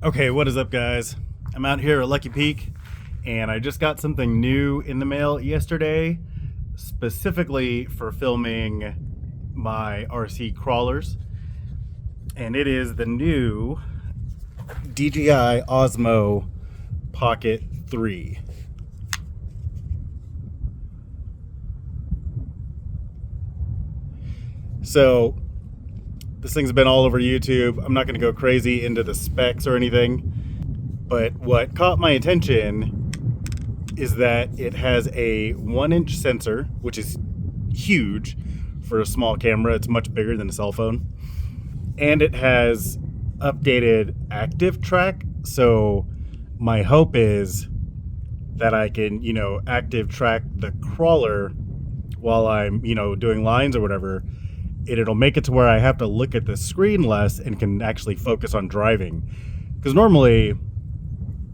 Okay, what is up, guys? I'm out here at Lucky Peak, and I just got something new in the mail yesterday, specifically for filming my RC crawlers. And it is the new DJI OSMO Pocket 3. So this thing's been all over YouTube. I'm not going to go crazy into the specs or anything, but what caught my attention is that it has a 1-inch sensor, which is huge for a small camera. It's much bigger than a cell phone. And it has updated active track. So my hope is that I can, active track the crawler while I'm, doing lines or whatever. It'll make it to where I have to look at the screen less and can actually focus on driving. Because normally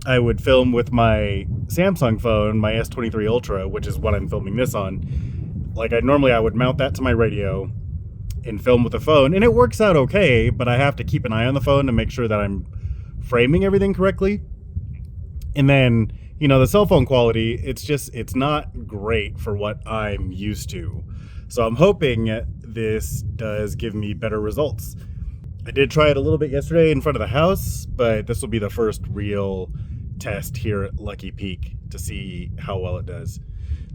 I would film with my Samsung phone, my S23 Ultra, which is what I'm filming this on. Like I would mount that to my radio and film with the phone, and it works out okay, but I have to keep an eye on the phone to make sure that I'm framing everything correctly. And then, the cell phone quality, it's not great for what I'm used to. So I'm hoping this does give me better results. I did try it a little bit yesterday in front of the house, but this will be the first real test here at Lucky Peak to see how well it does.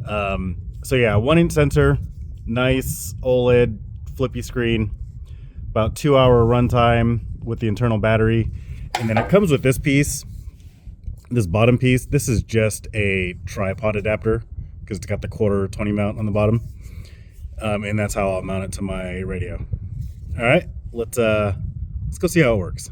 So yeah, 1-inch sensor, nice OLED flippy screen, about 2-hour runtime with the internal battery. And then it comes with this piece, this bottom piece. This is just a tripod adapter because it's got the 1/4 mount on the bottom. And that's how I'll mount it to my radio. All right, let's go see how it works.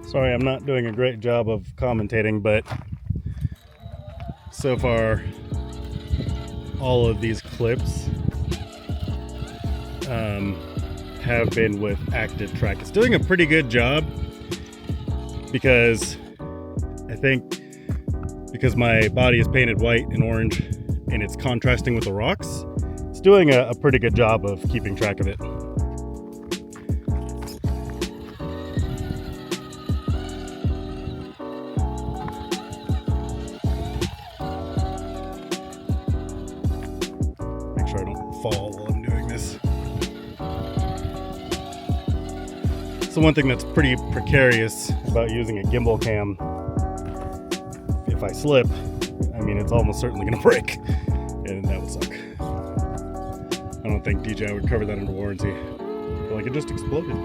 Sorry, I'm not doing a great job of commentating, but so far all of these clips have been with active track. It's doing a pretty good job because I think because my body is painted white and orange and it's contrasting with the rocks, it's doing a pretty good job of keeping track of it. So one thing that's pretty precarious about using a gimbal cam, if I slip, I mean, it's almost certainly going to break, and that would suck. I don't think DJI would cover that under warranty. But like, it just exploded.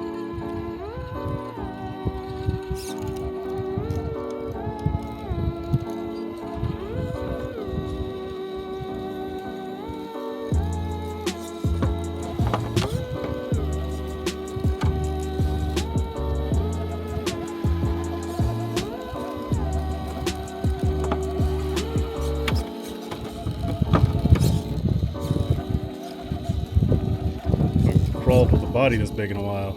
Crawled with a body this big in a while.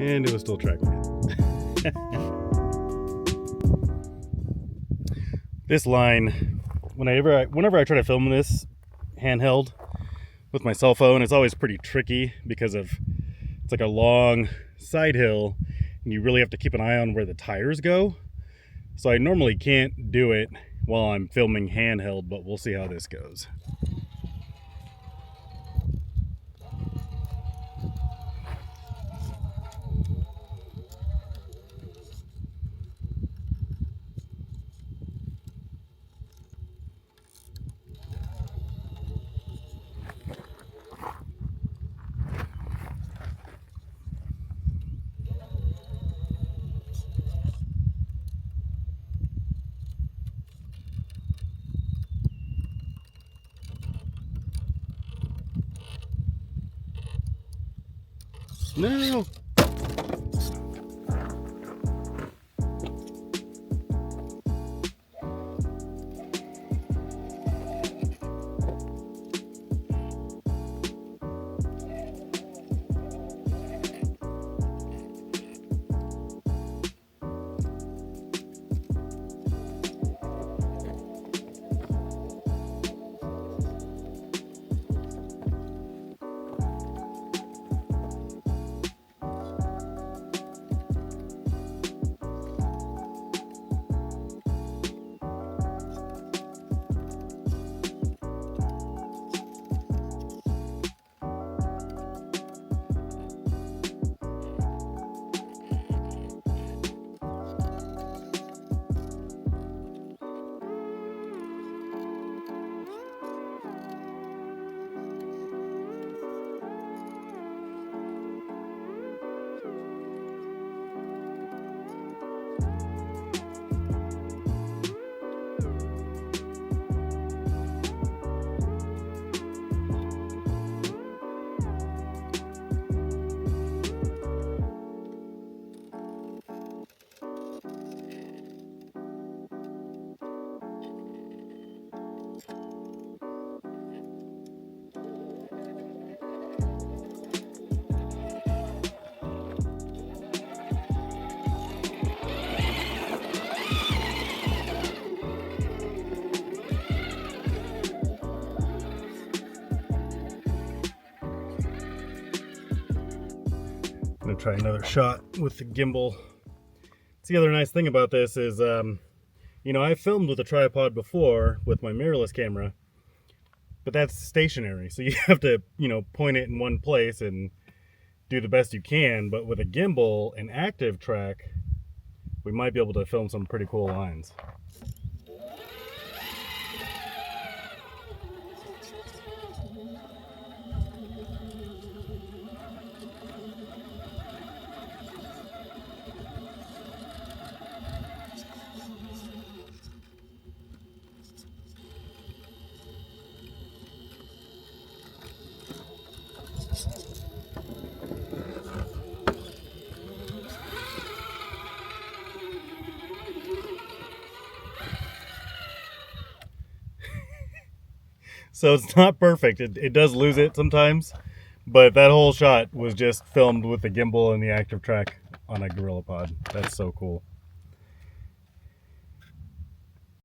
And it was still tracking it. This line, whenever I try to film this handheld with my cell phone, it's always pretty tricky because it's like a long side hill and you really have to keep an eye on where the tires go. So I normally can't do it while I'm filming handheld, but we'll see how this goes. No! I'm gonna try another shot with the gimbal. The other nice thing about this is, you know, I've filmed with a tripod before with my mirrorless camera, but that's stationary. So you have to, you know, point it in one place and do the best you can. But with a gimbal and active track, we might be able to film some pretty cool lines. So it's not perfect. It does lose it sometimes, but that whole shot was just filmed with the gimbal and the active track on a GorillaPod. That's so cool.